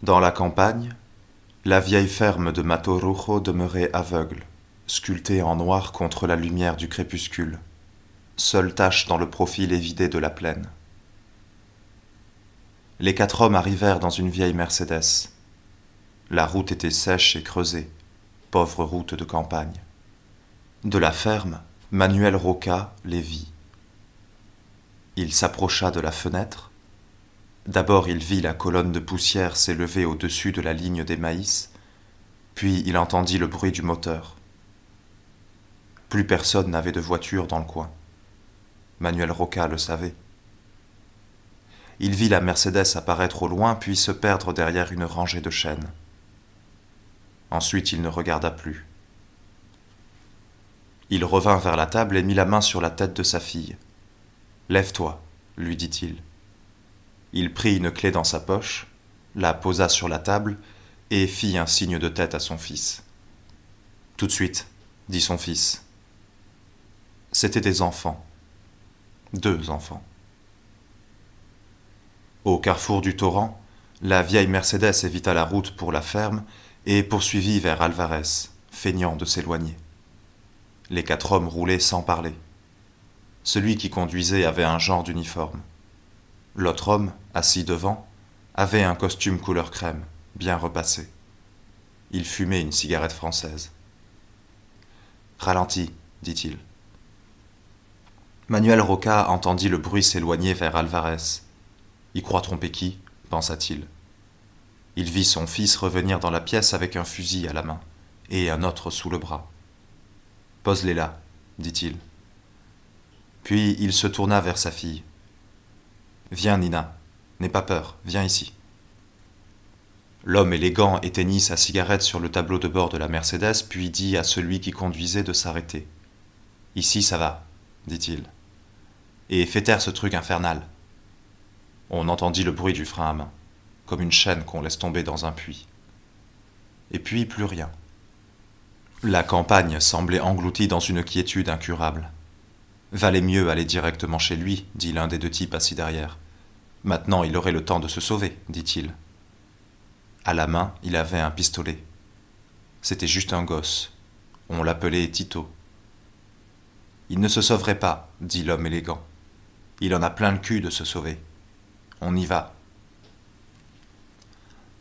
Dans la campagne, la vieille ferme de Matorujo demeurait aveugle, sculptée en noir contre la lumière du crépuscule, seule tache dans le profil évidé de la plaine. Les 4 hommes arrivèrent dans une vieille Mercedes. La route était sèche et creusée, pauvre route de campagne. De la ferme, Manuel Roca les vit. Il s'approcha de la fenêtre. D'abord il vit la colonne de poussière s'élever au-dessus de la ligne des maïs, puis il entendit le bruit du moteur. Plus personne n'avait de voiture dans le coin. Manuel Roca le savait. Il vit la Mercedes apparaître au loin, puis se perdre derrière une rangée de chênes. Ensuite il ne regarda plus. Il revint vers la table et mit la main sur la tête de sa fille. « Lève-toi, » lui dit-il. Il prit une clé dans sa poche, la posa sur la table et fit un signe de tête à son fils. « Tout de suite, » dit son fils. C'étaient des enfants. 2 enfants. Au carrefour du torrent, la vieille Mercedes évita la route pour la ferme et poursuivit vers Alvarez, feignant de s'éloigner. Les 4 hommes roulaient sans parler. Celui qui conduisait avait un genre d'uniforme. L'autre homme, assis devant, avait un costume couleur crème, bien repassé. Il fumait une cigarette française. « Ralentis, » dit-il. Manuel Roca entendit le bruit s'éloigner vers Alvarez. Il croit tromper qui, pensa-t-il. Il vit son fils revenir dans la pièce avec un fusil à la main et un autre sous le bras. « Pose-les là, » dit-il. Puis il se tourna vers sa fille. « Viens, Nina, n'aie pas peur, viens ici. » L'homme élégant éteignit sa cigarette sur le tableau de bord de la Mercedes, puis dit à celui qui conduisait de s'arrêter. « Ici, ça va, » dit-il. « Et fais taire ce truc infernal. » On entendit le bruit du frein à main, comme une chaîne qu'on laisse tomber dans un puits. Et puis plus rien. La campagne semblait engloutie dans une quiétude incurable. Valait mieux aller directement chez lui, dit l'un des 2 types assis derrière. Maintenant il aurait le temps de se sauver, dit-il. À la main, il avait un pistolet. C'était juste un gosse. On l'appelait Tito. Il ne se sauverait pas, dit l'homme élégant. Il en a plein le cul de se sauver. On y va.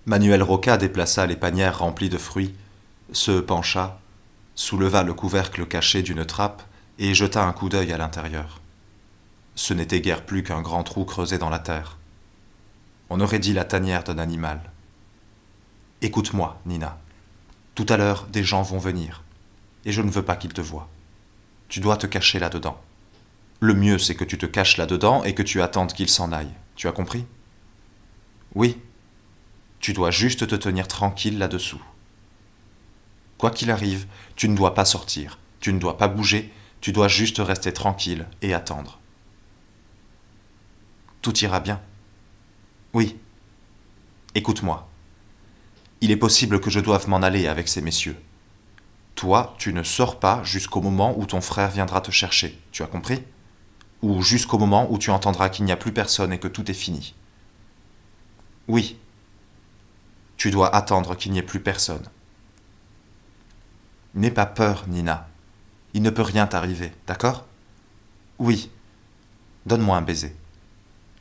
Manuel Roca déplaça les panières remplies de fruits, se pencha, souleva le couvercle caché d'une trappe et jeta un coup d'œil à l'intérieur. Ce n'était guère plus qu'un grand trou creusé dans la terre. On aurait dit la tanière d'un animal. « Écoute-moi, Nina. Tout à l'heure, des gens vont venir, et je ne veux pas qu'ils te voient. Tu dois te cacher là-dedans. Le mieux, c'est que tu te caches là-dedans et que tu attendes qu'ils s'en aillent. Tu as compris ? Oui. Tu dois juste te tenir tranquille là-dessous. Quoi qu'il arrive, tu ne dois pas sortir, tu ne dois pas bouger, tu dois juste rester tranquille et attendre. Tout ira bien. Oui. Écoute-moi. Il est possible que je doive m'en aller avec ces messieurs. Toi, tu ne sors pas jusqu'au moment où ton frère viendra te chercher, tu as compris ? Ou jusqu'au moment où tu entendras qu'il n'y a plus personne et que tout est fini. Oui. Tu dois attendre qu'il n'y ait plus personne. N'aie pas peur, Nina. Il ne peut rien t'arriver, d'accord ? Oui. Donne-moi un baiser.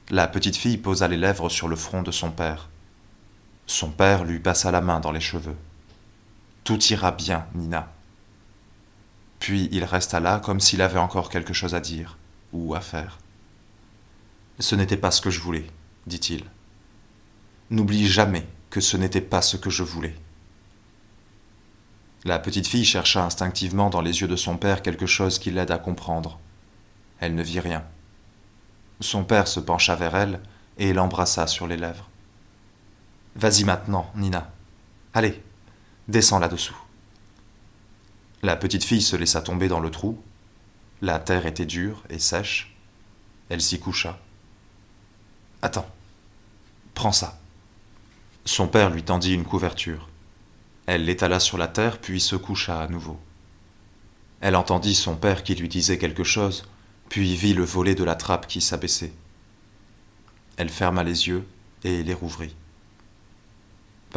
La petite fille posa les lèvres sur le front de son père. Son père lui passa la main dans les cheveux. Tout ira bien, Nina. Puis il resta là comme s'il avait encore quelque chose à dire ou à faire. Ce n'était pas ce que je voulais, dit-il. N'oublie jamais que ce n'était pas ce que je voulais. La petite fille chercha instinctivement dans les yeux de son père quelque chose qui l'aide à comprendre. Elle ne vit rien. Son père se pencha vers elle et l'embrassa sur les lèvres. « Vas-y maintenant, Nina. Allez, descends là-dessous. » La petite fille se laissa tomber dans le trou. La terre était dure et sèche. Elle s'y coucha. « Attends, prends ça. » Son père lui tendit une couverture. Elle l'étala sur la terre, puis se coucha à nouveau. Elle entendit son père qui lui disait quelque chose, puis vit le volet de la trappe qui s'abaissait. Elle ferma les yeux et les rouvrit.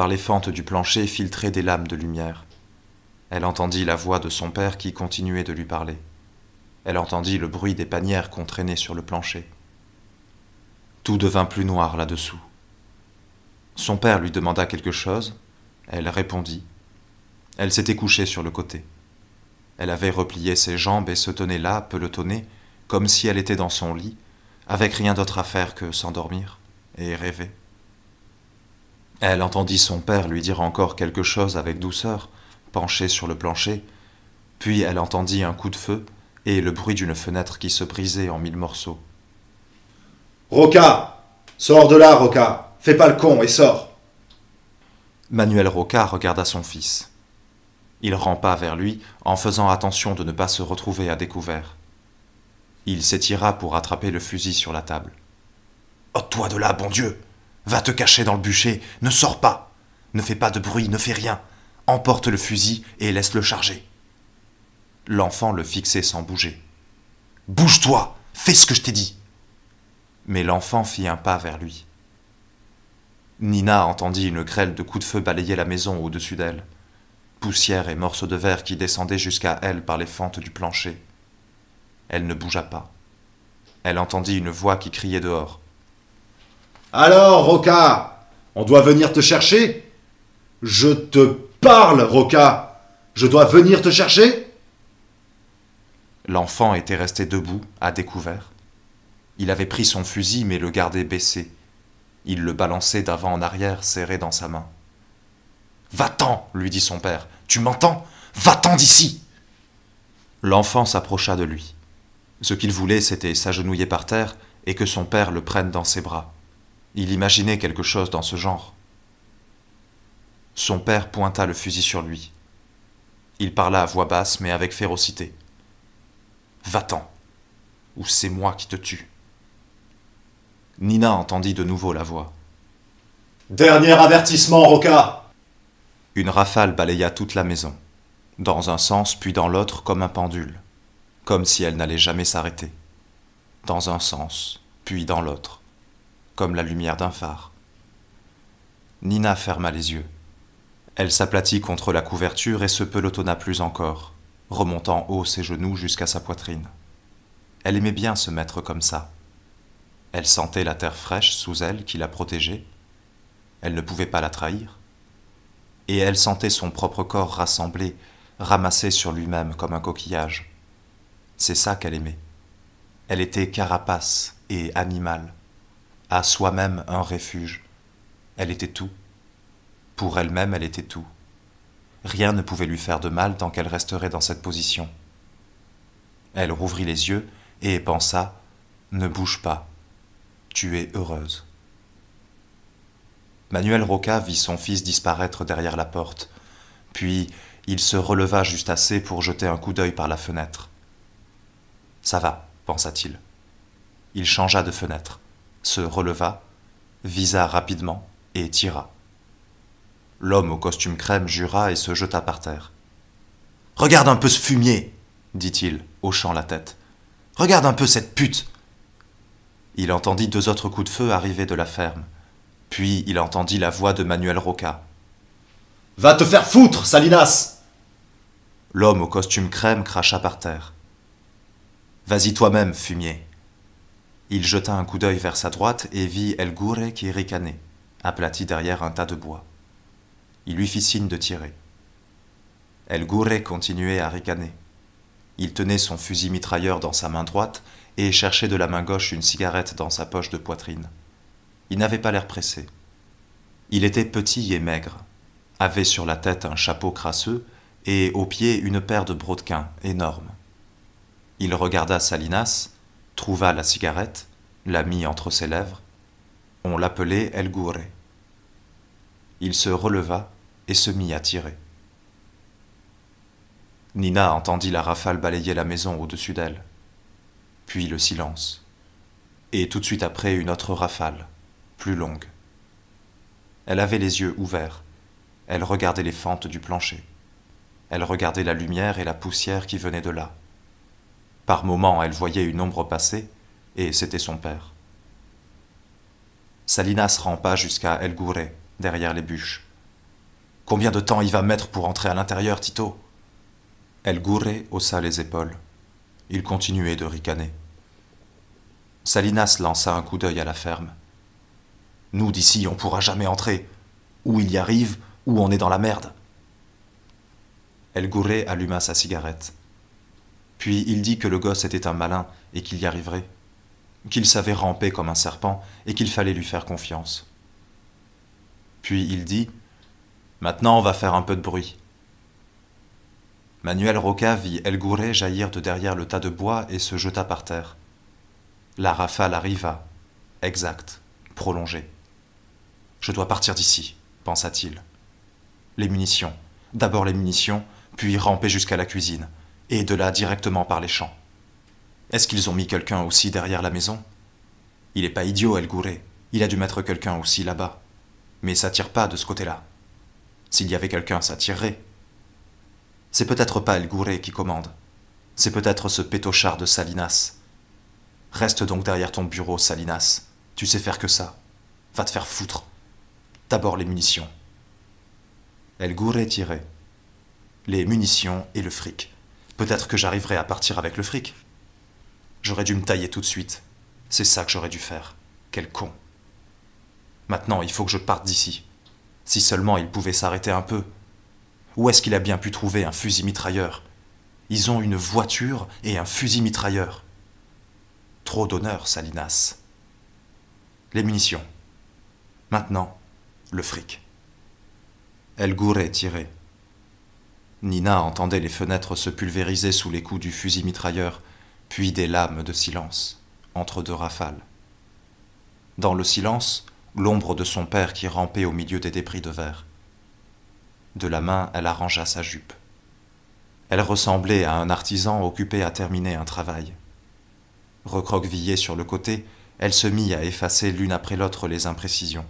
par les fentes du plancher filtraient des lames de lumière. Elle entendit la voix de son père qui continuait de lui parler. Elle entendit le bruit des panières qu'on traînait sur le plancher. Tout devint plus noir là-dessous. Son père lui demanda quelque chose, elle répondit. Elle s'était couchée sur le côté. Elle avait replié ses jambes et se tenait là, pelotonnée, comme si elle était dans son lit, avec rien d'autre à faire que s'endormir et rêver. Elle entendit son père lui dire encore quelque chose avec douceur, penché sur le plancher, puis elle entendit un coup de feu et le bruit d'une fenêtre qui se brisait en mille morceaux. « Roca! Sors de là, Roca! Fais pas le con et sors !» Manuel Roca regarda son fils. Il rampa vers lui en faisant attention de ne pas se retrouver à découvert. Il s'étira pour attraper le fusil sur la table. « Ôte-toi de là, bon Dieu! Va te cacher dans le bûcher, ne sors pas! Ne fais pas de bruit, ne fais rien! Emporte le fusil et laisse-le charger! » L'enfant le fixait sans bouger. « Bouge-toi! Fais ce que je t'ai dit !» Mais l'enfant fit un pas vers lui. Nina entendit une grêle de coups de feu balayer la maison au-dessus d'elle. Poussière et morceaux de verre qui descendaient jusqu'à elle par les fentes du plancher. Elle ne bougea pas. Elle entendit une voix qui criait dehors. « Alors, Roca, on doit venir te chercher ? Je te parle, Roca. Je dois venir te chercher ?» L'enfant était resté debout, à découvert. Il avait pris son fusil mais le gardait baissé. Il le balançait d'avant en arrière, serré dans sa main. « Va-t'en !» lui dit son père. « Tu m'entends ? Va-t'en d'ici !» L'enfant s'approcha de lui. Ce qu'il voulait, c'était s'agenouiller par terre et que son père le prenne dans ses bras. Il imaginait quelque chose dans ce genre. Son père pointa le fusil sur lui. Il parla à voix basse, mais avec férocité. « Va-t'en, ou c'est moi qui te tue. » Nina entendit de nouveau la voix. « Dernier avertissement, Roca !» Une rafale balaya toute la maison, dans un sens puis dans l'autre comme un pendule, comme si elle n'allait jamais s'arrêter. Dans un sens, puis dans l'autre, comme la lumière d'un phare. Nina ferma les yeux. Elle s'aplatit contre la couverture et se pelotonna plus encore, remontant haut ses genoux jusqu'à sa poitrine. Elle aimait bien se mettre comme ça. Elle sentait la terre fraîche sous elle qui la protégeait. Elle ne pouvait pas la trahir. Et elle sentait son propre corps rassemblé, ramassé sur lui-même comme un coquillage. C'est ça qu'elle aimait. Elle était carapace et animale, à soi-même un refuge. Elle était tout. Pour elle-même, elle était tout. Rien ne pouvait lui faire de mal tant qu'elle resterait dans cette position. Elle rouvrit les yeux et pensa « Ne bouge pas, tu es heureuse. » Manuel Roca vit son fils disparaître derrière la porte, puis il se releva juste assez pour jeter un coup d'œil par la fenêtre. « Ça va, pensa-t-il. » Il changea de fenêtre, se releva, visa rapidement et tira. L'homme au costume crème jura et se jeta par terre. « Regarde un peu ce fumier !» dit-il, hochant la tête. « Regarde un peu cette pute !» Il entendit 2 autres coups de feu arriver de la ferme. Puis il entendit la voix de Manuel Roca. « Va te faire foutre, Salinas !» L'homme au costume crème cracha par terre. « Vas-y toi-même, fumier !» Il jeta un coup d'œil vers sa droite et vit El Gouré qui ricanait, aplati derrière un tas de bois. Il lui fit signe de tirer. El Gouré continuait à ricaner. Il tenait son fusil mitrailleur dans sa main droite et cherchait de la main gauche une cigarette dans sa poche de poitrine. Il n'avait pas l'air pressé. Il était petit et maigre, avait sur la tête un chapeau crasseux et aux pieds une paire de brodequins énormes. Il regarda Salinas, trouva la cigarette, la mit entre ses lèvres. On l'appelait El Gouré. Il se releva et se mit à tirer. Nina entendit la rafale balayer la maison au-dessus d'elle, puis le silence, et tout de suite après une autre rafale, plus longue. Elle avait les yeux ouverts, elle regardait les fentes du plancher, elle regardait la lumière et la poussière qui venaient de là. Par moments, elle voyait une ombre passer, et c'était son père. Salinas rampa jusqu'à El Gouré, derrière les bûches. Combien de temps il va mettre pour entrer à l'intérieur, Tito? El Gurre haussa les épaules. Il continuait de ricaner. Salinas lança un coup d'œil à la ferme. Nous, d'ici, on pourra jamais entrer. Ou il y arrive, ou on est dans la merde. El Gurre alluma sa cigarette. Puis il dit que le gosse était un malin et qu'il y arriverait, qu'il savait ramper comme un serpent et qu'il fallait lui faire confiance. Puis il dit « Maintenant on va faire un peu de bruit ». Manuel Roca vit El Gurre jaillir de derrière le tas de bois et se jeta par terre. La rafale arriva, exacte, prolongée. « Je dois partir d'ici », pensa-t-il. Les munitions, d'abord les munitions, puis ramper jusqu'à la cuisine, et de là directement par les champs. Est-ce qu'ils ont mis quelqu'un aussi derrière la maison? Il n'est pas idiot, El Gurre. Il a dû mettre quelqu'un aussi là-bas. Mais ça tire pas de ce côté-là. S'il y avait quelqu'un, ça tirerait. C'est peut-être pas El Gurre qui commande. C'est peut-être ce pétochard de Salinas. Reste donc derrière ton bureau, Salinas. Tu sais faire que ça. Va te faire foutre. D'abord les munitions. El Gurre tirait. Les munitions et le fric. Peut-être que j'arriverai à partir avec le fric. J'aurais dû me tailler tout de suite. C'est ça que j'aurais dû faire. Quel con. Maintenant, il faut que je parte d'ici. Si seulement il pouvait s'arrêter un peu. Où est-ce qu'il a bien pu trouver un fusil mitrailleur? Ils ont une voiture et un fusil mitrailleur. Trop d'honneur, Salinas. Les munitions. Maintenant, le fric. El Gurre tirait. Nina entendait les fenêtres se pulvériser sous les coups du fusil mitrailleur, puis des lames de silence, entre deux rafales. Dans le silence, l'ombre de son père qui rampait au milieu des débris de verre. De la main, elle arrangea sa jupe. Elle ressemblait à un artisan occupé à terminer un travail. Recroquevillée sur le côté, elle se mit à effacer l'une après l'autre les imprécisions.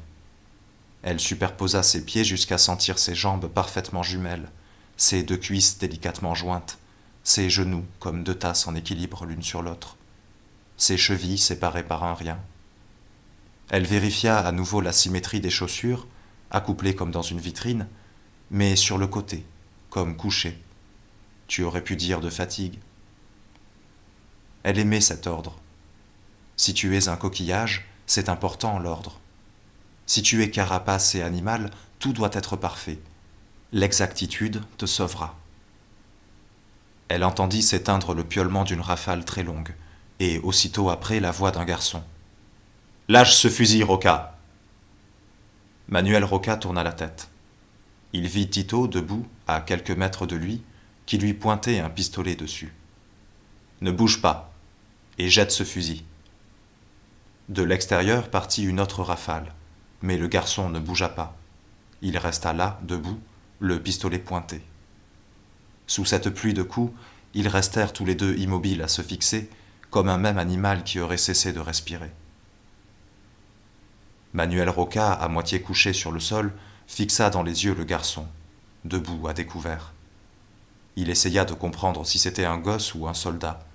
Elle superposa ses pieds jusqu'à sentir ses jambes parfaitement jumelles, ses deux cuisses délicatement jointes, ses genoux comme deux tasses en équilibre l'une sur l'autre, ses chevilles séparées par un rien. Elle vérifia à nouveau la symétrie des chaussures, accouplées comme dans une vitrine, mais sur le côté, comme couchées. Tu aurais pu dire de fatigue. Elle aimait cet ordre. Si tu es un coquillage, c'est important l'ordre. Si tu es carapace et animal, tout doit être parfait. L'exactitude te sauvera. Elle entendit s'éteindre le piaulement d'une rafale très longue, et aussitôt après la voix d'un garçon. « Lâche ce fusil, Roca !» Manuel Roca tourna la tête. Il vit Tito debout, à quelques mètres de lui, qui lui pointait un pistolet dessus. « Ne bouge pas, et jette ce fusil. » De l'extérieur partit une autre rafale, mais le garçon ne bougea pas. Il resta là, debout, le pistolet pointé. Sous cette pluie de coups, ils restèrent tous les deux immobiles à se fixer, comme un même animal qui aurait cessé de respirer. Manuel Roca, à moitié couché sur le sol, fixa dans les yeux le garçon, debout à découvert. Il essaya de comprendre si c'était un gosse ou un soldat,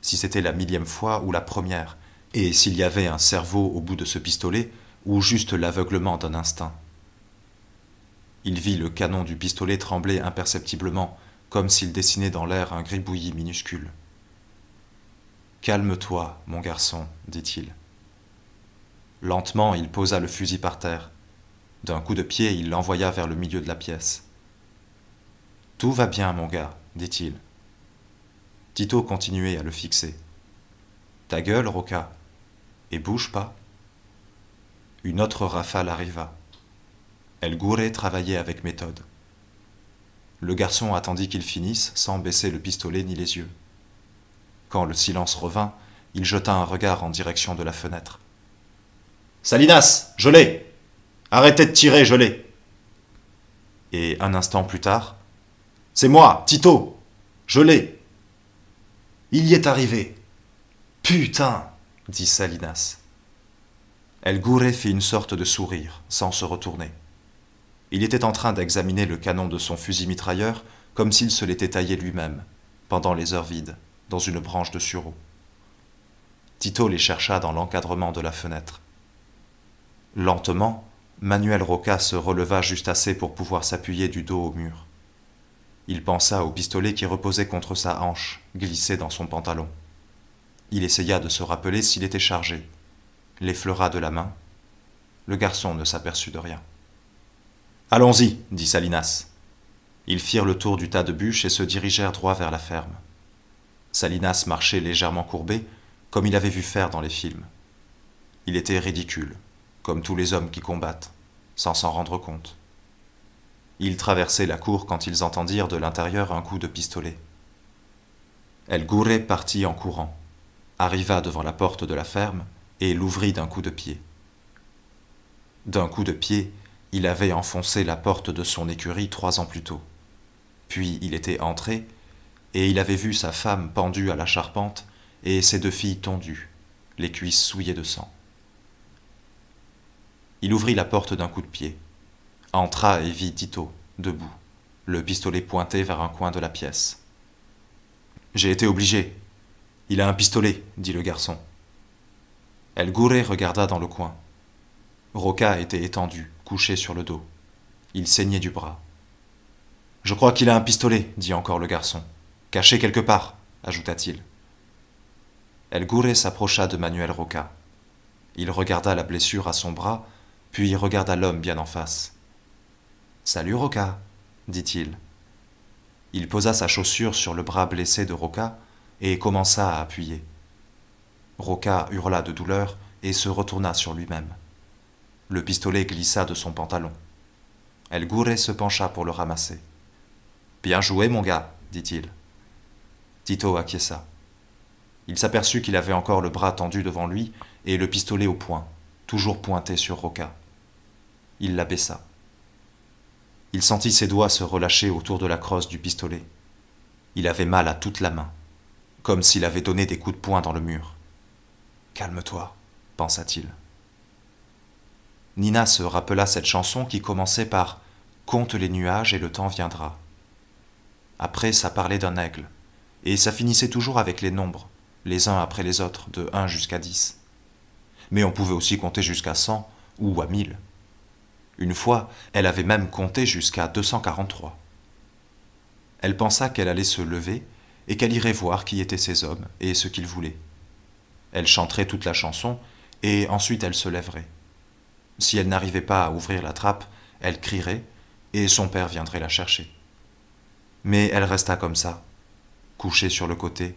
si c'était la 1000e fois ou la première, et s'il y avait un cerveau au bout de ce pistolet, ou juste l'aveuglement d'un instinct. Il vit le canon du pistolet trembler imperceptiblement, comme s'il dessinait dans l'air un gribouillis minuscule. « Calme-toi, mon garçon, dit-il. » Lentement, il posa le fusil par terre. D'un coup de pied, il l'envoya vers le milieu de la pièce. « Tout va bien, mon gars, dit-il. » Tito continuait à le fixer. « Ta gueule, Roca, et bouge pas. » Une autre rafale arriva. El Gurre travaillait avec méthode. Le garçon attendit qu'il finisse sans baisser le pistolet ni les yeux. Quand le silence revint, il jeta un regard en direction de la fenêtre. « Salinas, je l'ai! Arrêtez de tirer, je l'ai !» Et un instant plus tard, « C'est moi, Tito! Je l'ai! » « Il y est arrivé! »« Putain !» dit Salinas. El Gurre fit une sorte de sourire, sans se retourner. Il était en train d'examiner le canon de son fusil mitrailleur comme s'il se l'était taillé lui-même, pendant les heures vides, dans une branche de sureau. Tito les chercha dans l'encadrement de la fenêtre. Lentement, Manuel Roca se releva juste assez pour pouvoir s'appuyer du dos au mur. Il pensa au pistolet qui reposait contre sa hanche, glissé dans son pantalon. Il essaya de se rappeler s'il était chargé, l'effleura de la main. Le garçon ne s'aperçut de rien. « Allons-y, dit Salinas. » Ils firent le tour du tas de bûches et se dirigèrent droit vers la ferme. Salinas marchait légèrement courbé, comme il avait vu faire dans les films. Il était ridicule, comme tous les hommes qui combattent, sans s'en rendre compte. Ils traversaient la cour quand ils entendirent de l'intérieur un coup de pistolet. El Gurre partit en courant, arriva devant la porte de la ferme et l'ouvrit d'un coup de pied. D'un coup de pied, il avait enfoncé la porte de son écurie 3 ans plus tôt. Puis il était entré, et il avait vu sa femme pendue à la charpente et ses 2 filles tondues, les cuisses souillées de sang. Il ouvrit la porte d'un coup de pied, entra et vit Tito, debout, le pistolet pointé vers un coin de la pièce. « J'ai été obligé. Il a un pistolet, dit le garçon. » El Gurre regarda dans le coin. Roca était étendu, couché sur le dos. Il saignait du bras. « Je crois qu'il a un pistolet, dit encore le garçon. Caché quelque part, ajouta-t-il. El Gurre s'approcha de Manuel Roca. Il regarda la blessure à son bras, puis regarda l'homme bien en face. « Salut Roca, dit-il. Il posa sa chaussure sur le bras blessé de Roca et commença à appuyer. Roca hurla de douleur et se retourna sur lui-même. Le pistolet glissa de son pantalon. El Gurre se pencha pour le ramasser. « Bien joué, mon gars, dit-il. » Tito acquiesça. Il s'aperçut qu'il avait encore le bras tendu devant lui et le pistolet au poing, toujours pointé sur Roca. Il l'abaissa. Il sentit ses doigts se relâcher autour de la crosse du pistolet. Il avait mal à toute la main, comme s'il avait donné des coups de poing dans le mur. « Calme-toi, pensa-t-il. Nina se rappela cette chanson qui commençait par « Compte les nuages et le temps viendra ». Après, ça parlait d'un aigle, et ça finissait toujours avec les nombres, les uns après les autres, de 1 jusqu'à 10. Mais on pouvait aussi compter jusqu'à 100 ou à 1000. Une fois, elle avait même compté jusqu'à 243. Elle pensa qu'elle allait se lever et qu'elle irait voir qui étaient ces hommes et ce qu'ils voulaient. Elle chanterait toute la chanson et ensuite elle se lèverait. Si elle n'arrivait pas à ouvrir la trappe, elle crierait et son père viendrait la chercher. Mais elle resta comme ça, couchée sur le côté,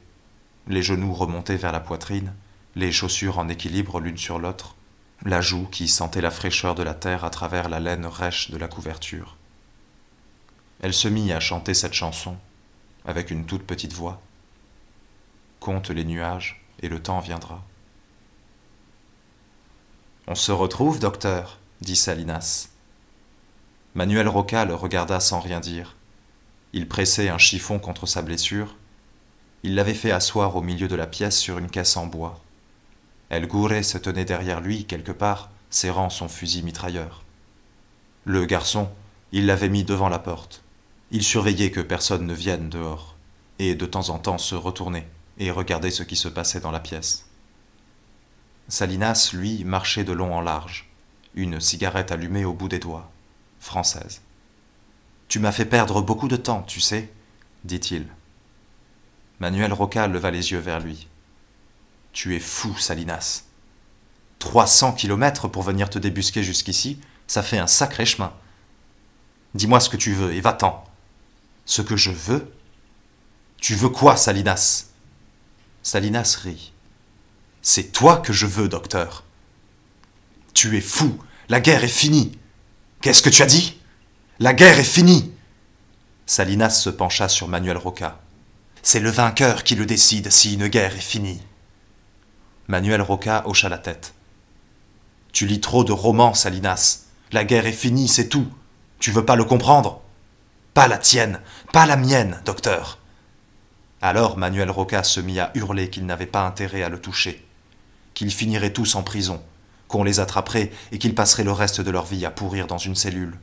les genoux remontés vers la poitrine, les chaussures en équilibre l'une sur l'autre, la joue qui sentait la fraîcheur de la terre à travers la laine rêche de la couverture. Elle se mit à chanter cette chanson, avec une toute petite voix. Compte les nuages, et le temps viendra. « On se retrouve, docteur, dit Salinas. Manuel Roca le regarda sans rien dire. Il pressait un chiffon contre sa blessure. Il l'avait fait asseoir au milieu de la pièce sur une caisse en bois. El Gurre se tenait derrière lui, quelque part, serrant son fusil mitrailleur. Le garçon, il l'avait mis devant la porte. Il surveillait que personne ne vienne dehors, et de temps en temps se retournait et regardait ce qui se passait dans la pièce. Salinas, lui, marchait de long en large, une cigarette allumée au bout des doigts, française. « Tu m'as fait perdre beaucoup de temps, tu sais, dit-il. Manuel Roca leva les yeux vers lui. « Tu es fou, Salinas. 300 kilomètres pour venir te débusquer jusqu'ici, ça fait un sacré chemin. Dis-moi ce que tu veux et va-t'en. » « Ce que je veux ? Tu veux quoi, Salinas ?» Salinas rit. « C'est toi que je veux, docteur. »« Tu es fou, la guerre est finie. »« Qu'est-ce que tu as dit ? » ?»« La guerre est finie !» Salinas se pencha sur Manuel Roca. « C'est le vainqueur qui le décide si une guerre est finie. » Manuel Roca hocha la tête. « Tu lis trop de romans, Salinas. La guerre est finie, c'est tout. Tu veux pas le comprendre ? Pas la tienne, pas la mienne, docteur. » Alors Manuel Roca se mit à hurler qu'il n'avait pas intérêt à le toucher, qu'ils finiraient tous en prison, qu'on les attraperait et qu'ils passeraient le reste de leur vie à pourrir dans une cellule.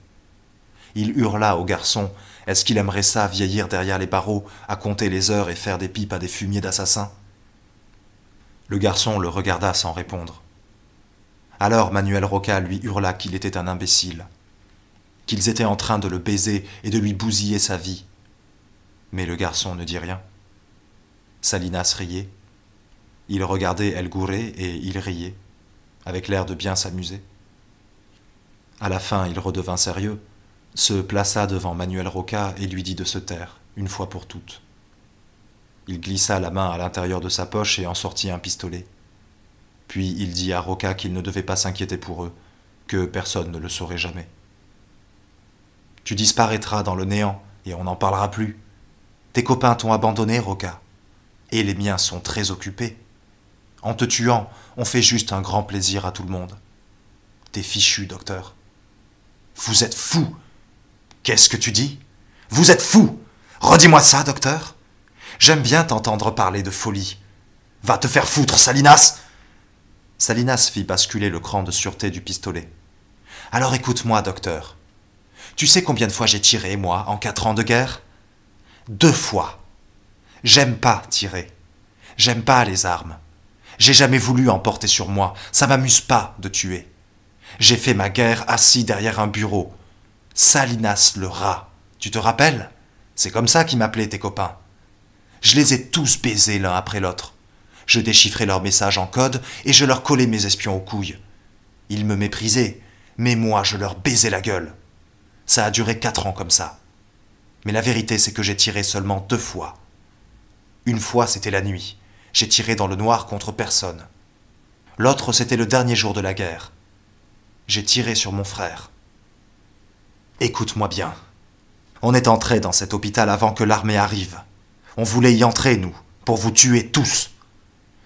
Il hurla au garçon, est-ce qu'il aimerait ça, vieillir derrière les barreaux, à compter les heures et faire des pipes à des fumiers d'assassins ? Le garçon le regarda sans répondre. « Alors Manuel Roca lui hurla qu'il était un imbécile, qu'ils étaient en train de le baiser et de lui bousiller sa vie. Mais le garçon ne dit rien. Salinas riait. Il regardait El Gouré et il riait, avec l'air de bien s'amuser. À la fin, il redevint sérieux, se plaça devant Manuel Roca et lui dit de se taire, une fois pour toutes. Il glissa la main à l'intérieur de sa poche et en sortit un pistolet. Puis il dit à Roca qu'il ne devait pas s'inquiéter pour eux, que personne ne le saurait jamais. « Tu disparaîtras dans le néant et on n'en parlera plus. Tes copains t'ont abandonné, Roca, et les miens sont très occupés. En te tuant, on fait juste un grand plaisir à tout le monde. T'es fichu, docteur. » « Vous êtes fou !»« Qu'est-ce que tu dis ? Vous êtes fou ! Redis-moi ça, docteur. J'aime bien t'entendre parler de folie. Va te faire foutre, Salinas !» Salinas fit basculer le cran de sûreté du pistolet. « Alors écoute-moi, docteur. Tu sais combien de fois j'ai tiré, moi, en 4 ans de guerre ? 2 fois. J'aime pas tirer. J'aime pas les armes. J'ai jamais voulu en porter sur moi. Ça m'amuse pas de tuer. J'ai fait ma guerre assis derrière un bureau. Salinas le rat. Tu te rappelles ? C'est comme ça qu'ils m'appelaient tes copains. Je les ai tous baisés l'un après l'autre. Je déchiffrais leurs messages en code et je leur collais mes espions aux couilles. Ils me méprisaient, mais moi je leur baisais la gueule. Ça a duré 4 ans comme ça. Mais la vérité c'est que j'ai tiré seulement 2 fois. Une fois c'était la nuit. J'ai tiré dans le noir contre personne. L'autre c'était le dernier jour de la guerre. J'ai tiré sur mon frère. Écoute-moi bien. On est entré dans cet hôpital avant que l'armée arrive. On voulait y entrer, nous, pour vous tuer tous.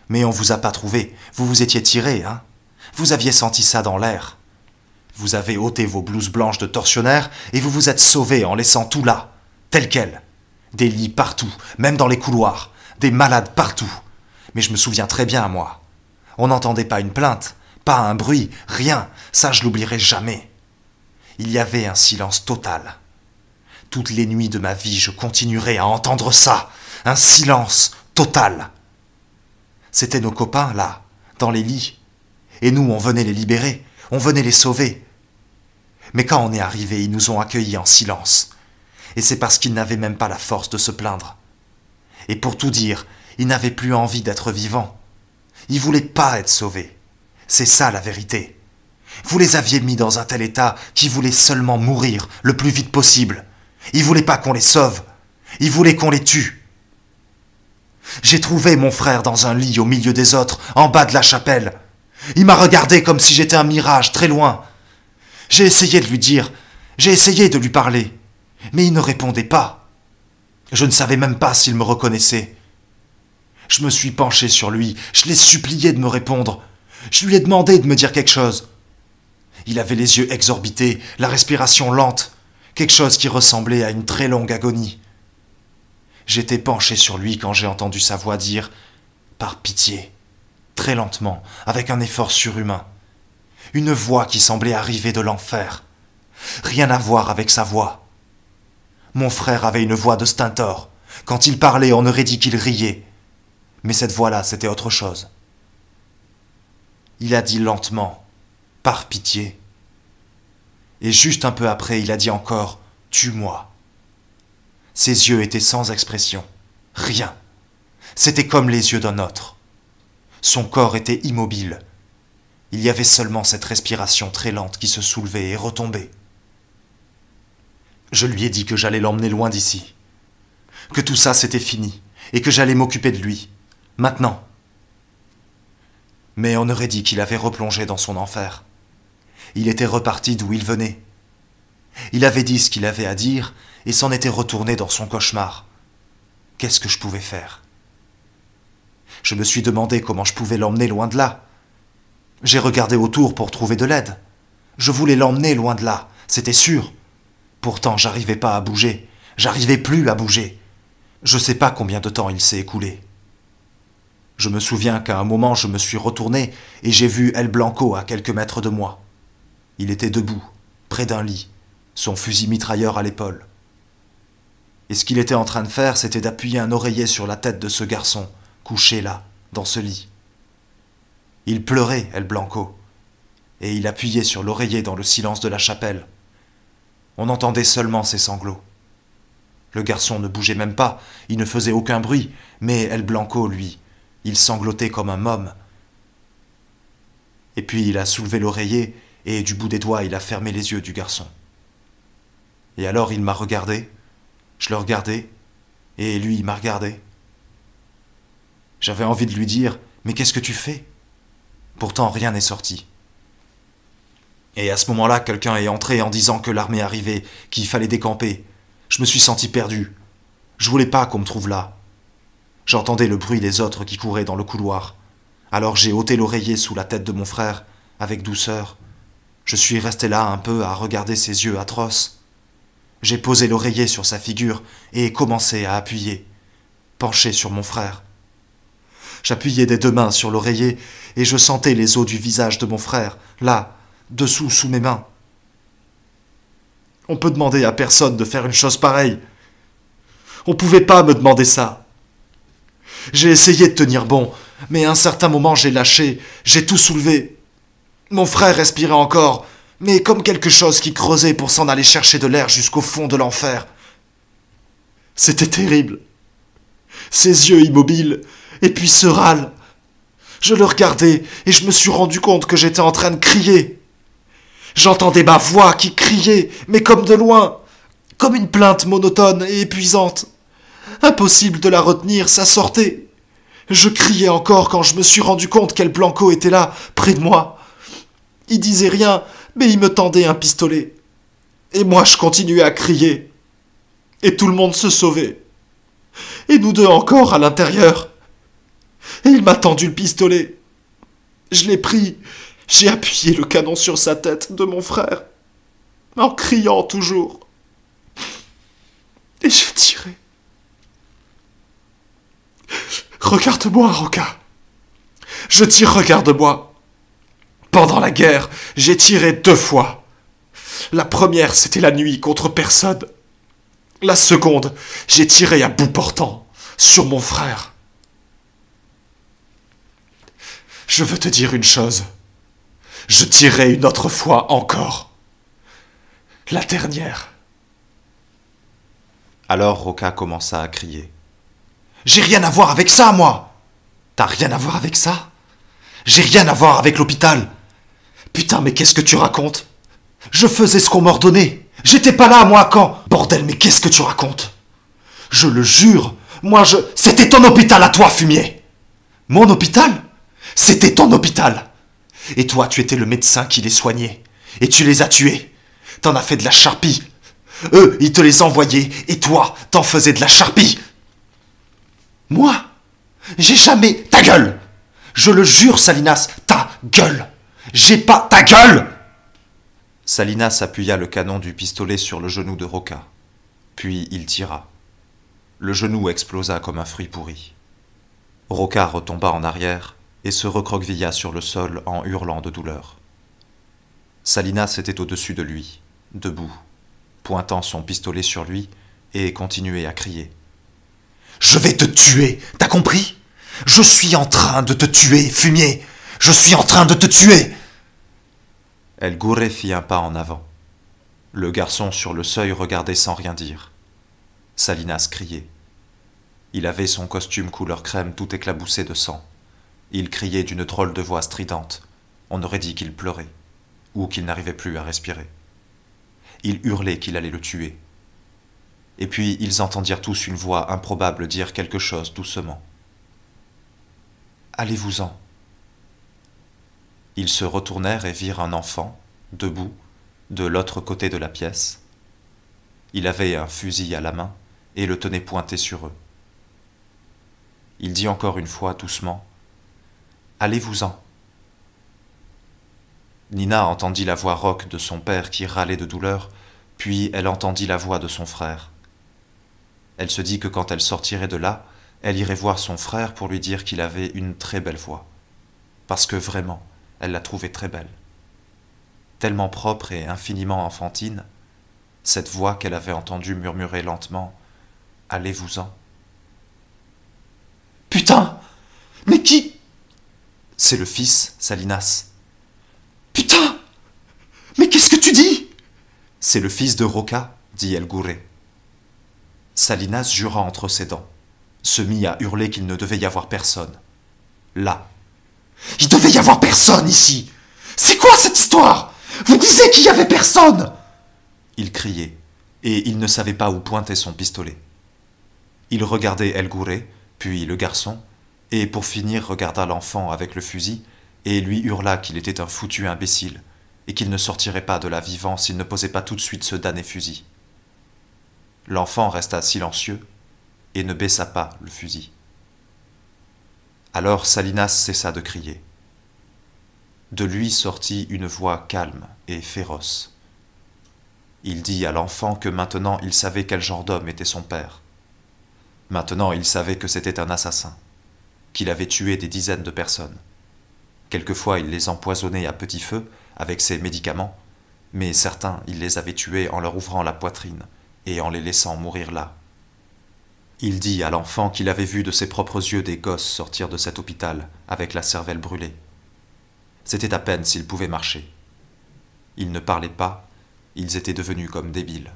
Mais on vous a pas trouvé. Vous vous étiez tirés, hein ? Vous aviez senti ça dans l'air. Vous avez ôté vos blouses blanches de tortionnaires et vous vous êtes sauvés en laissant tout là, tel quel. Des lits partout, même dans les couloirs. Des malades partout. Mais je me souviens très bien, moi. On n'entendait pas une plainte, pas un bruit, rien. Ça, je l'oublierai jamais. Il y avait un silence total. Toutes les nuits de ma vie, je continuerai à entendre ça. Un silence total. C'étaient nos copains, là, dans les lits. Et nous, on venait les libérer, on venait les sauver. Mais quand on est arrivé, ils nous ont accueillis en silence. Et c'est parce qu'ils n'avaient même pas la force de se plaindre. Et pour tout dire, ils n'avaient plus envie d'être vivants. Ils voulaient pas être sauvés. C'est ça la vérité. Vous les aviez mis dans un tel état qu'ils voulaient seulement mourir le plus vite possible. Ils voulaient pas qu'on les sauve. Ils voulaient qu'on les tue. J'ai trouvé mon frère dans un lit au milieu des autres, en bas de la chapelle. Il m'a regardé comme si j'étais un mirage, très loin. J'ai essayé de lui dire, j'ai essayé de lui parler, mais il ne répondait pas. Je ne savais même pas s'il me reconnaissait. Je me suis penché sur lui, je l'ai supplié de me répondre. Je lui ai demandé de me dire quelque chose. Il avait les yeux exorbités, la respiration lente, quelque chose qui ressemblait à une très longue agonie. J'étais penché sur lui quand j'ai entendu sa voix dire « Par pitié », très lentement, avec un effort surhumain. Une voix qui semblait arriver de l'enfer. Rien à voir avec sa voix. Mon frère avait une voix de stentor. Quand il parlait, on aurait dit qu'il riait. Mais cette voix-là, c'était autre chose. Il a dit lentement « Par pitié ». Et juste un peu après, il a dit encore « Tue-moi ». Ses yeux étaient sans expression. Rien. C'était comme les yeux d'un autre. Son corps était immobile. Il y avait seulement cette respiration très lente qui se soulevait et retombait. Je lui ai dit que j'allais l'emmener loin d'ici. Que tout ça c'était fini et que j'allais m'occuper de lui. Maintenant. Mais on aurait dit qu'il avait replongé dans son enfer. Il était reparti d'où il venait. Il avait dit ce qu'il avait à dire et s'en était retourné dans son cauchemar. Qu'est-ce que je pouvais faire ? Je me suis demandé comment je pouvais l'emmener loin de là. J'ai regardé autour pour trouver de l'aide. Je voulais l'emmener loin de là, c'était sûr. Pourtant, j'arrivais pas à bouger. J'arrivais plus à bouger. Je sais pas combien de temps il s'est écoulé. Je me souviens qu'à un moment, je me suis retourné et j'ai vu El Blanco à quelques mètres de moi. Il était debout, près d'un lit, son fusil mitrailleur à l'épaule. Et ce qu'il était en train de faire, c'était d'appuyer un oreiller sur la tête de ce garçon, couché là, dans ce lit. Il pleurait, El Blanco. et il appuyait sur l'oreiller dans le silence de la chapelle. On entendait seulement ses sanglots. Le garçon ne bougeait même pas, il ne faisait aucun bruit, mais El Blanco, lui, il sanglotait comme un môme. Et puis il a soulevé l'oreiller, et du bout des doigts, il a fermé les yeux du garçon. Et alors il m'a regardé, je le regardais, et lui il m'a regardé. J'avais envie de lui dire « Mais qu'est-ce que tu fais ?» Pourtant rien n'est sorti. Et à ce moment-là, quelqu'un est entré en disant que l'armée arrivait, qu'il fallait décamper. Je me suis senti perdu. Je voulais pas qu'on me trouve là. J'entendais le bruit des autres qui couraient dans le couloir. Alors j'ai ôté l'oreiller sous la tête de mon frère, avec douceur. Je suis resté là un peu à regarder ses yeux atroces. J'ai posé l'oreiller sur sa figure et commencé à appuyer, penché sur mon frère. J'appuyais des deux mains sur l'oreiller et je sentais les os du visage de mon frère, là, dessous sous mes mains. On peut demander à personne de faire une chose pareille. On pouvait pas me demander ça. J'ai essayé de tenir bon, mais à un certain moment j'ai lâché, j'ai tout soulevé. Mon frère respirait encore, mais comme quelque chose qui creusait pour s'en aller chercher de l'air jusqu'au fond de l'enfer. C'était terrible. Ses yeux immobiles, et puis ce râle. Je le regardais et je me suis rendu compte que j'étais en train de crier. J'entendais ma voix qui criait, mais comme de loin, comme une plainte monotone et épuisante. Impossible de la retenir, ça sortait. Je criais encore quand je me suis rendu compte qu'El Blanco était là, près de moi. Il disait rien, mais il me tendait un pistolet. Et moi je continuais à crier. Et tout le monde se sauvait. Et nous deux encore à l'intérieur. Et il m'a tendu le pistolet. Je l'ai pris, j'ai appuyé le canon sur sa tête de mon frère, en criant toujours. Et j'ai tiré. Regarde-moi, Roca. Je tire, regarde-moi. Pendant la guerre, j'ai tiré 2 fois. La première, c'était la nuit, contre personne. La seconde, j'ai tiré à bout portant, sur mon frère. Je veux te dire une chose. Je tirerai une autre fois encore. La dernière. Alors Roca commença à crier. J'ai rien à voir avec ça, moi. T'as rien à voir avec ça? J'ai rien à voir avec l'hôpital. Putain, mais qu'est-ce que tu racontes? Je faisais ce qu'on m'ordonnait. J'étais pas là, moi, quand... Bordel, mais qu'est-ce que tu racontes? Je le jure, moi, C'était ton hôpital à toi, fumier. Mon hôpital? C'était ton hôpital. Et toi, tu étais le médecin qui les soignait. Et tu les as tués. T'en as fait de la charpie. Eux, ils te les envoyaient. Et toi, t'en faisais de la charpie. Moi? J'ai jamais... Ta gueule! Je le jure, Salinas, ta gueule! J'ai pas... Ta gueule! Salinas appuya le canon du pistolet sur le genou de Roca. Puis il tira. Le genou explosa comme un fruit pourri. Roca retomba en arrière et se recroquevilla sur le sol en hurlant de douleur. Salinas était au-dessus de lui, debout, pointant son pistolet sur lui et continuait à crier. « Je vais te tuer, t'as compris? Je suis en train de te tuer, fumier! Je suis en train de te tuer !» El Gouré fit un pas en avant. Le garçon sur le seuil regardait sans rien dire. Salinas criait. Il avait son costume couleur crème tout éclaboussé de sang. Il criait d'une drôle de voix stridente. On aurait dit qu'il pleurait, ou qu'il n'arrivait plus à respirer. Il hurlait qu'il allait le tuer. Et puis ils entendirent tous une voix improbable dire quelque chose doucement. « Allez-vous-en !» Ils se retournèrent et virent un enfant, debout, de l'autre côté de la pièce. Il avait un fusil à la main et le tenait pointé sur eux. Il dit encore une fois doucement « Allez-vous-en !» Nina entendit la voix rauque de son père qui râlait de douleur, puis elle entendit la voix de son frère. Elle se dit que quand elle sortirait de là, elle irait voir son frère pour lui dire qu'il avait une très belle voix. Parce que vraiment, elle la trouvait très belle. Tellement propre et infiniment enfantine, cette voix qu'elle avait entendue murmurer lentement « Allez-vous-en !» Putain! Mais qui? C'est le fils, Salinas. Putain! Mais qu'est-ce que tu dis? C'est le fils de Roca, dit El Gouré. Salinas jura entre ses dents, se mit à hurler qu'il ne devait y avoir personne. Là. Il devait y avoir personne ici! C'est quoi cette histoire? Vous disiez qu'il y avait personne! Il criait, et il ne savait pas où pointer son pistolet. Il regardait El Gouré, puis le garçon, et pour finir regarda l'enfant avec le fusil, et lui hurla qu'il était un foutu imbécile, et qu'il ne sortirait pas de là vivant s'il ne posait pas tout de suite ce damné fusil. L'enfant resta silencieux, et ne baissa pas le fusil. Alors Salinas cessa de crier. De lui sortit une voix calme et féroce. Il dit à l'enfant que maintenant il savait quel genre d'homme était son père. Maintenant il savait que c'était un assassin, qu'il avait tué des dizaines de personnes. Quelquefois il les empoisonnait à petit feu avec ses médicaments, mais certains il les avait tués en leur ouvrant la poitrine et en les laissant mourir là. Il dit à l'enfant qu'il avait vu de ses propres yeux des gosses sortir de cet hôpital avec la cervelle brûlée. C'était à peine s'ils pouvaient marcher. Ils ne parlaient pas, ils étaient devenus comme débiles.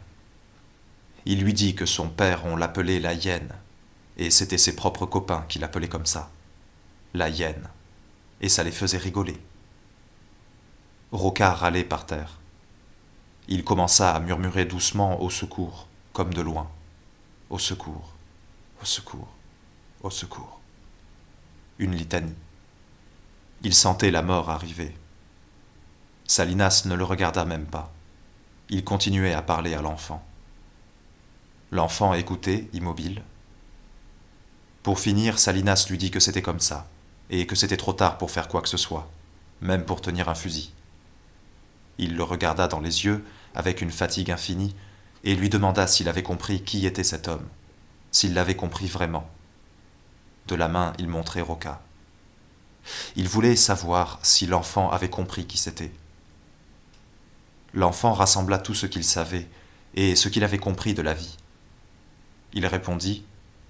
Il lui dit que son père, on l'appelait la hyène, et c'était ses propres copains qui l'appelaient comme ça, la hyène, et ça les faisait rigoler. Roca râlait par terre. Il commença à murmurer doucement au secours, comme de loin. Au secours, au secours, au secours. Une litanie. Il sentait la mort arriver. Salinas ne le regarda même pas. Il continuait à parler à l'enfant. L'enfant écoutait, immobile. Pour finir, Salinas lui dit que c'était comme ça, et que c'était trop tard pour faire quoi que ce soit, même pour tenir un fusil. Il le regarda dans les yeux, avec une fatigue infinie, et lui demanda s'il avait compris qui était cet homme, s'il l'avait compris vraiment. De la main, il montrait Roca. Il voulait savoir si l'enfant avait compris qui c'était. L'enfant rassembla tout ce qu'il savait et ce qu'il avait compris de la vie. Il répondit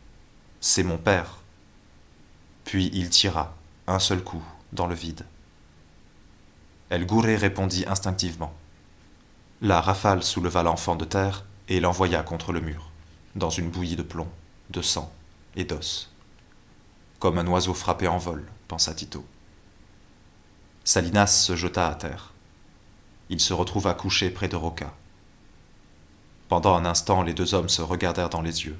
« C'est mon père ». Puis il tira, un seul coup, dans le vide. El Gouré répondit instinctivement. La rafale souleva l'enfant de terre et l'envoya contre le mur, dans une bouillie de plomb, de sang et d'os. Comme un oiseau frappé en vol, pensa Tito. Salinas se jeta à terre. Il se retrouva couché près de Roca. Pendant un instant, les deux hommes se regardèrent dans les yeux.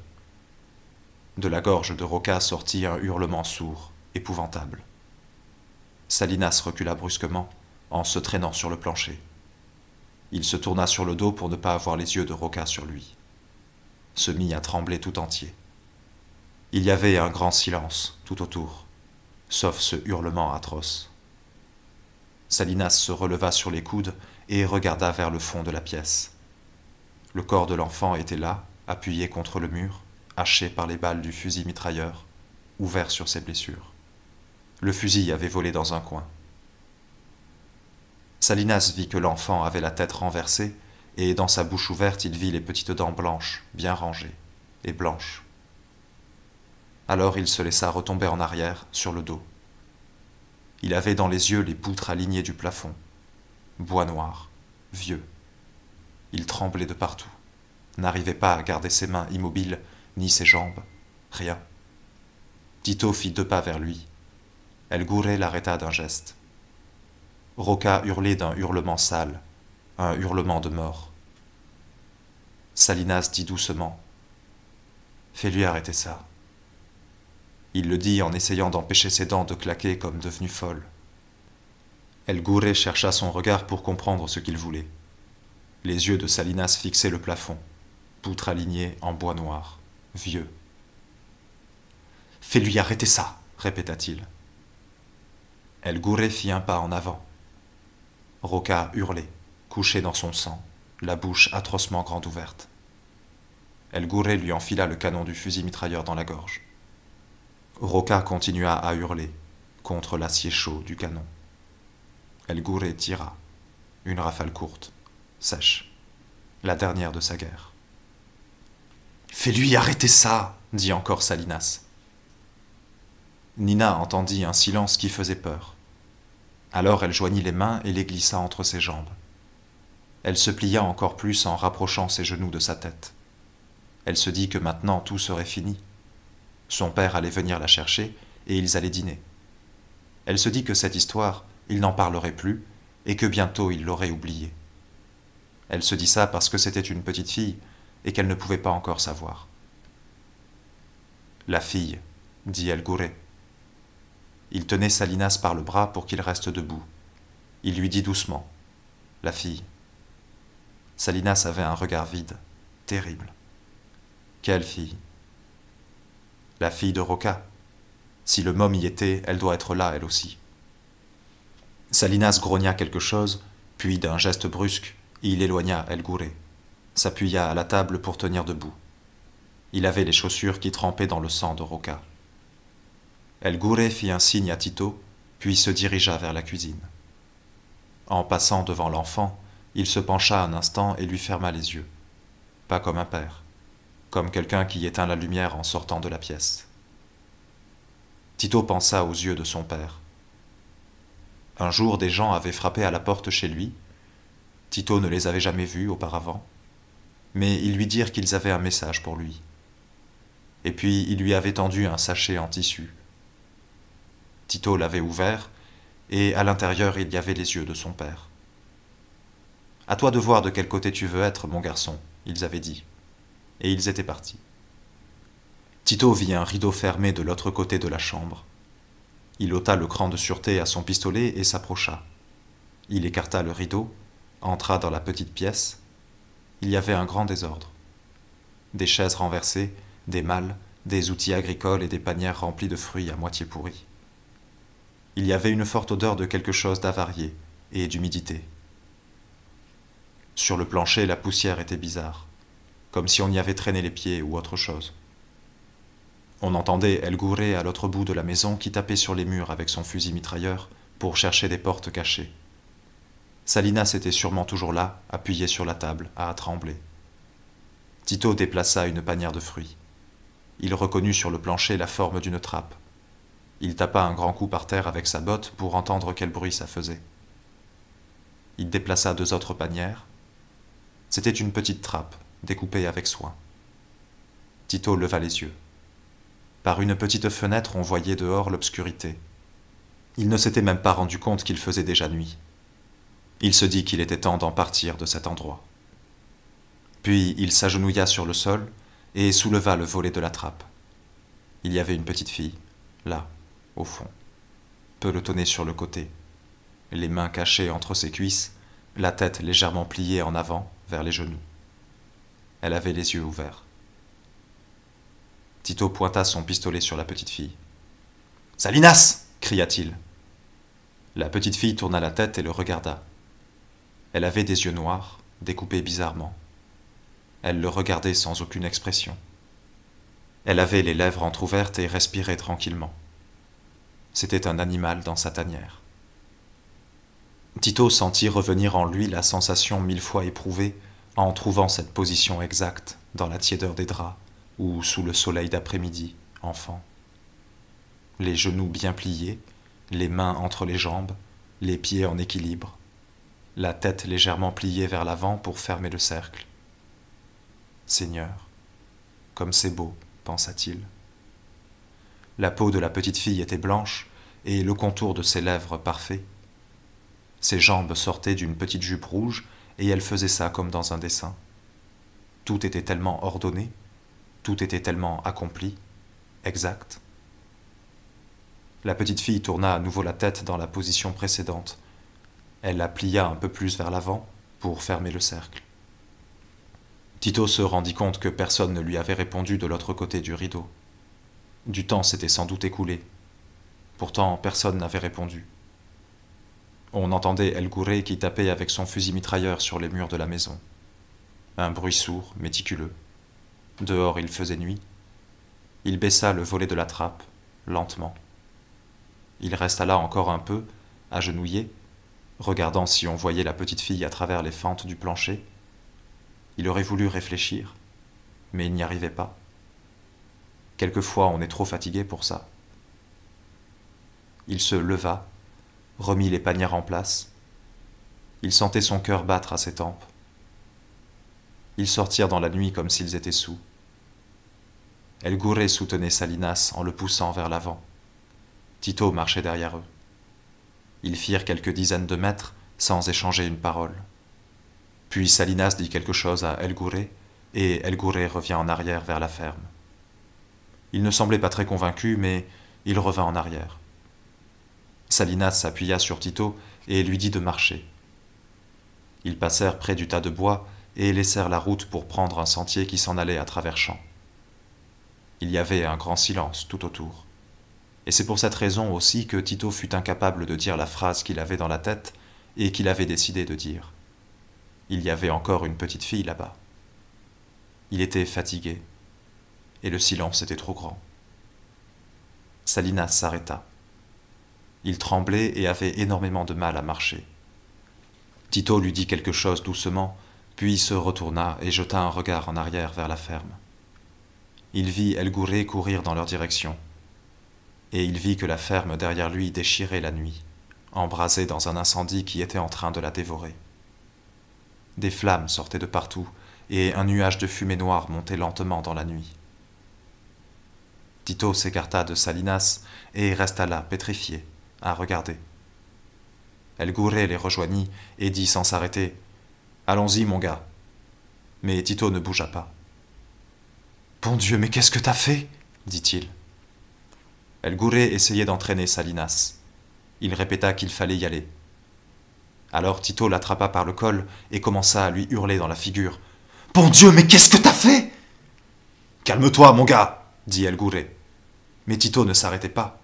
De la gorge de Roca sortit un hurlement sourd, épouvantable. Salinas recula brusquement, en se traînant sur le plancher. Il se tourna sur le dos pour ne pas avoir les yeux de Roca sur lui. Se mit à trembler tout entier. Il y avait un grand silence tout autour, sauf ce hurlement atroce. Salinas se releva sur les coudes et regarda vers le fond de la pièce. Le corps de l'enfant était là, appuyé contre le mur, haché par les balles du fusil mitrailleur, ouvert sur ses blessures. Le fusil avait volé dans un coin. Salinas vit que l'enfant avait la tête renversée, et dans sa bouche ouverte il vit les petites dents blanches, bien rangées, et blanches. Alors il se laissa retomber en arrière, sur le dos. Il avait dans les yeux les poutres alignées du plafond, bois noir, vieux. Il tremblait de partout, n'arrivait pas à garder ses mains immobiles, ni ses jambes, rien. Tito fit 2 pas vers lui. El Gouré l'arrêta d'un geste. Roca hurlait d'un hurlement sale, un hurlement de mort. Salinas dit doucement « Fais-lui arrêter ça ». Il le dit en essayant d'empêcher ses dents de claquer comme devenues folles. El Gouré chercha son regard pour comprendre ce qu'il voulait. Les yeux de Salinas fixaient le plafond, poutre alignée en bois noir, vieux. « Fais-lui arrêter ça !» répéta-t-il. El Gouré fit un pas en avant. Roca hurlait, couché dans son sang, la bouche atrocement grande ouverte. El Gouré lui enfila le canon du fusil mitrailleur dans la gorge. Roca continua à hurler, contre l'acier chaud du canon. El Gouré tira, une rafale courte, sèche, la dernière de sa guerre. « Fais-lui arrêter ça !» dit encore Salinas. Nina entendit un silence qui faisait peur. Alors elle joignit les mains et les glissa entre ses jambes. Elle se plia encore plus en rapprochant ses genoux de sa tête. Elle se dit que maintenant tout serait fini. Son père allait venir la chercher et ils allaient dîner. Elle se dit que cette histoire, il n'en parlerait plus et que bientôt il l'aurait oubliée. Elle se dit ça parce que c'était une petite fille et qu'elle ne pouvait pas encore savoir. La fille, dit El Gouré. Il tenait Salinas par le bras pour qu'il reste debout. Il lui dit doucement, la fille. Salinas avait un regard vide, terrible. Quelle fille? La fille de Roca. Si le môme y était, elle doit être là, elle aussi. Salinas grogna quelque chose, puis d'un geste brusque, il éloigna El Gouré, s'appuya à la table pour tenir debout. Il avait les chaussures qui trempaient dans le sang de Roca. El Gouré fit un signe à Tito, puis se dirigea vers la cuisine. En passant devant l'enfant, il se pencha un instant et lui ferma les yeux. Pas comme un père, comme quelqu'un qui éteint la lumière en sortant de la pièce. Tito pensa aux yeux de son père. Un jour, des gens avaient frappé à la porte chez lui. Tito ne les avait jamais vus auparavant, mais ils lui dirent qu'ils avaient un message pour lui. Et puis ils lui avaient tendu un sachet en tissu. Tito l'avait ouvert, et à l'intérieur il y avait les yeux de son père. « À toi de voir de quel côté tu veux être, mon garçon, » ils avaient dit, et ils étaient partis. Tito vit un rideau fermé de l'autre côté de la chambre. Il ôta le cran de sûreté à son pistolet et s'approcha. Il écarta le rideau, entra dans la petite pièce. Il y avait un grand désordre. Des chaises renversées, des malles, des outils agricoles et des panières remplis de fruits à moitié pourris. Il y avait une forte odeur de quelque chose d'avarié et d'humidité. Sur le plancher, la poussière était bizarre, comme si on y avait traîné les pieds ou autre chose. On entendait El Gouré à l'autre bout de la maison qui tapait sur les murs avec son fusil mitrailleur pour chercher des portes cachées. Salinas était sûrement toujours là, appuyé sur la table, à trembler. Tito déplaça une panière de fruits. Il reconnut sur le plancher la forme d'une trappe. Il tapa un grand coup par terre avec sa botte pour entendre quel bruit ça faisait. Il déplaça 2 autres panières. C'était une petite trappe, découpée avec soin. Tito leva les yeux. Par une petite fenêtre, on voyait dehors l'obscurité. Il ne s'était même pas rendu compte qu'il faisait déjà nuit. Il se dit qu'il était temps d'en partir de cet endroit. Puis il s'agenouilla sur le sol et souleva le volet de la trappe. Il y avait une petite fille, là, au fond, pelotonnée sur le côté, les mains cachées entre ses cuisses, la tête légèrement pliée en avant vers les genoux. Elle avait les yeux ouverts. Tito pointa son pistolet sur la petite fille. « Salinas !» cria-t-il. La petite fille tourna la tête et le regarda. Elle avait des yeux noirs, découpés bizarrement. Elle le regardait sans aucune expression. Elle avait les lèvres entr'ouvertes et respirait tranquillement. C'était un animal dans sa tanière. Tito sentit revenir en lui la sensation 1000 fois éprouvée en trouvant cette position exacte dans la tiédeur des draps ou sous le soleil d'après-midi, enfant. Les genoux bien pliés, les mains entre les jambes, les pieds en équilibre, la tête légèrement pliée vers l'avant pour fermer le cercle. Seigneur, comme c'est beau, pensa-t-il. La peau de la petite fille était blanche et le contour de ses lèvres parfait. Ses jambes sortaient d'une petite jupe rouge et elle faisait ça comme dans un dessin. Tout était tellement ordonné, tout était tellement accompli, exact. La petite fille tourna à nouveau la tête dans la position précédente. Elle la plia un peu plus vers l'avant pour fermer le cercle. Tito se rendit compte que personne ne lui avait répondu de l'autre côté du rideau. Du temps s'était sans doute écoulé. Pourtant, personne n'avait répondu. On entendait El Gouré qui tapait avec son fusil mitrailleur sur les murs de la maison. Un bruit sourd, méticuleux. Dehors, il faisait nuit. Il baissa le volet de la trappe, lentement. Il resta là encore un peu, agenouillé, regardant si on voyait la petite fille à travers les fentes du plancher. Il aurait voulu réfléchir, mais il n'y arrivait pas. Quelquefois, on est trop fatigué pour ça. Il se leva, remit les panières en place. Il sentait son cœur battre à ses tempes. Ils sortirent dans la nuit comme s'ils étaient saouls. El Gouré soutenait Salinas en le poussant vers l'avant. Tito marchait derrière eux. Ils firent quelques dizaines de mètres sans échanger une parole. Puis Salinas dit quelque chose à El Gouré, et El Gouré revient en arrière vers la ferme. Il ne semblait pas très convaincu, mais il revint en arrière. Salinas s'appuya sur Tito et lui dit de marcher. Ils passèrent près du tas de bois et laissèrent la route pour prendre un sentier qui s'en allait à travers champs. Il y avait un grand silence tout autour. Et c'est pour cette raison aussi que Tito fut incapable de dire la phrase qu'il avait dans la tête et qu'il avait décidé de dire. Il y avait encore une petite fille là-bas. Il était fatigué, et le silence était trop grand. Salinas s'arrêta. Il tremblait et avait énormément de mal à marcher. Tito lui dit quelque chose doucement, puis se retourna et jeta un regard en arrière vers la ferme. Il vit El Gouré courir dans leur direction, et il vit que la ferme derrière lui déchirait la nuit, embrasée dans un incendie qui était en train de la dévorer. Des flammes sortaient de partout, et un nuage de fumée noire montait lentement dans la nuit. Tito s'écarta de Salinas et resta là, pétrifié, à regarder. El Gouré les rejoignit et dit sans s'arrêter « Allons-y, mon gars !» Mais Tito ne bougea pas. « Bon Dieu, mais qu'est-ce que t'as fait ?» dit-il. El Gouré essayait d'entraîner Salinas. Il répéta qu'il fallait y aller. Alors Tito l'attrapa par le col et commença à lui hurler dans la figure. « Bon Dieu, mais qu'est-ce que t'as fait ?»« Calme-toi, mon gars !» dit El Gouré. Mais Tito ne s'arrêtait pas.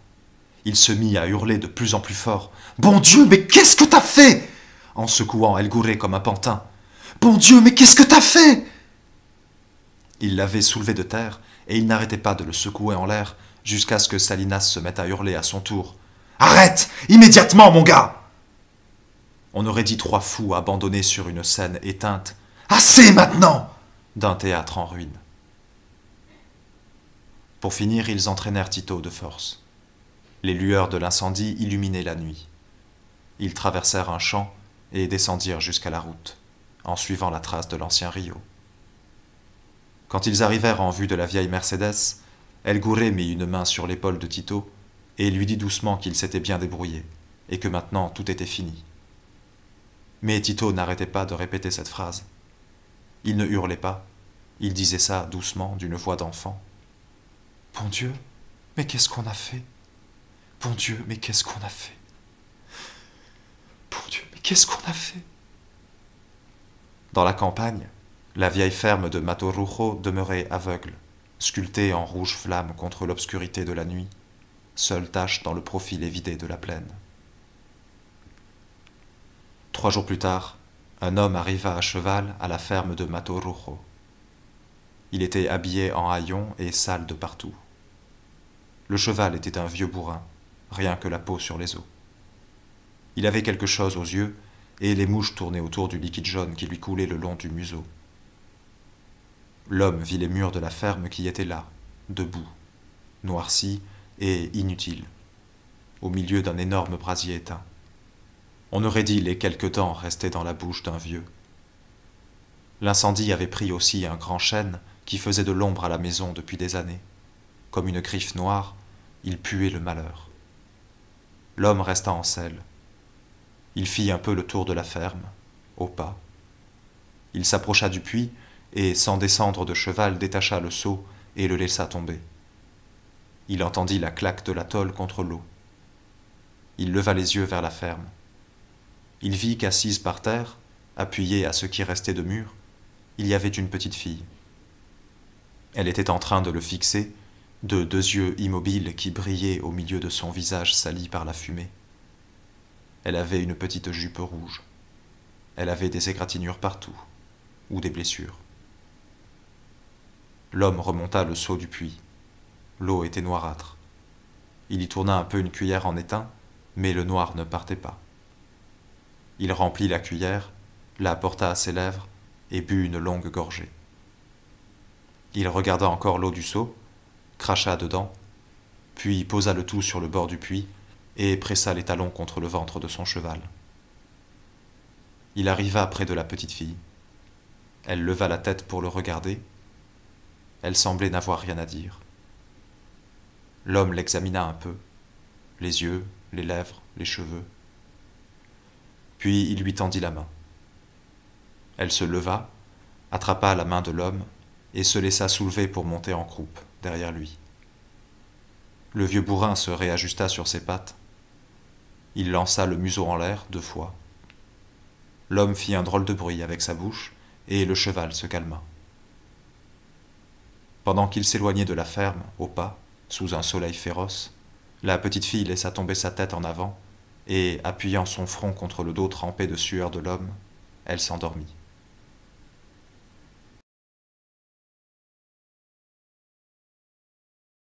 Il se mit à hurler de plus en plus fort. « Bon Dieu, mais qu'est-ce que t'as fait ?» en secouant El Gouré comme un pantin. « Bon Dieu, mais qu'est-ce que t'as fait ?» Il l'avait soulevé de terre et il n'arrêtait pas de le secouer en l'air jusqu'à ce que Salinas se mette à hurler à son tour. « Arrête, immédiatement, mon gars !» On aurait dit 3 fous abandonnés sur une scène éteinte. « Assez maintenant !» d'un théâtre en ruine. Pour finir, ils entraînèrent Tito de force. Les lueurs de l'incendie illuminaient la nuit. Ils traversèrent un champ et descendirent jusqu'à la route, en suivant la trace de l'ancien Rio. Quand ils arrivèrent en vue de la vieille Mercedes, El Gouré mit une main sur l'épaule de Tito et lui dit doucement qu'il s'était bien débrouillé et que maintenant tout était fini. Mais Tito n'arrêtait pas de répéter cette phrase. Il ne hurlait pas, il disait ça doucement d'une voix d'enfant. « Bon Dieu, mais qu'est-ce qu'on a fait ? Bon Dieu, mais qu'est-ce qu'on a fait ? Bon Dieu, mais qu'est-ce qu'on a fait ?» Dans la campagne, la vieille ferme de Matorujo demeurait aveugle, sculptée en rouge flamme contre l'obscurité de la nuit, seule tache dans le profil évidé de la plaine. 3 jours plus tard, un homme arriva à cheval à la ferme de Matorujo. Il était habillé en haillons et sale de partout. Le cheval était un vieux bourrin, rien que la peau sur les os. Il avait quelque chose aux yeux, et les mouches tournaient autour du liquide jaune qui lui coulait le long du museau. L'homme vit les murs de la ferme qui étaient là, debout, noircis et inutiles, au milieu d'un énorme brasier éteint. On aurait dit les quelques dents restées dans la bouche d'un vieux. L'incendie avait pris aussi un grand chêne qui faisait de l'ombre à la maison depuis des années. Comme une griffe noire, il puait le malheur. L'homme resta en selle. Il fit un peu le tour de la ferme, au pas. Il s'approcha du puits et, sans descendre de cheval, détacha le seau et le laissa tomber. Il entendit la claque de la tôle contre l'eau. Il leva les yeux vers la ferme. Il vit qu'assise par terre, appuyée à ce qui restait de mur, il y avait une petite fille. Elle était en train de le fixer, de 2 yeux immobiles qui brillaient au milieu de son visage sali par la fumée. Elle avait une petite jupe rouge. Elle avait des égratignures partout, ou des blessures. L'homme remonta le seau du puits. L'eau était noirâtre. Il y tourna un peu une cuillère en étain, mais le noir ne partait pas. Il remplit la cuillère, la porta à ses lèvres et but une longue gorgée. Il regarda encore l'eau du seau, cracha dedans, puis posa le tout sur le bord du puits et pressa les talons contre le ventre de son cheval. Il arriva près de la petite fille. Elle leva la tête pour le regarder. Elle semblait n'avoir rien à dire. L'homme l'examina un peu, les yeux, les lèvres, les cheveux. Puis il lui tendit la main. Elle se leva, attrapa la main de l'homme et se laissa soulever pour monter en croupe derrière lui. Le vieux bourrin se réajusta sur ses pattes. Il lança le museau en l'air 2 fois. L'homme fit un drôle de bruit avec sa bouche et le cheval se calma. Pendant qu'il s'éloignait de la ferme, au pas, sous un soleil féroce, la petite fille laissa tomber sa tête en avant et, appuyant son front contre le dos trempé de sueur de l'homme, elle s'endormit.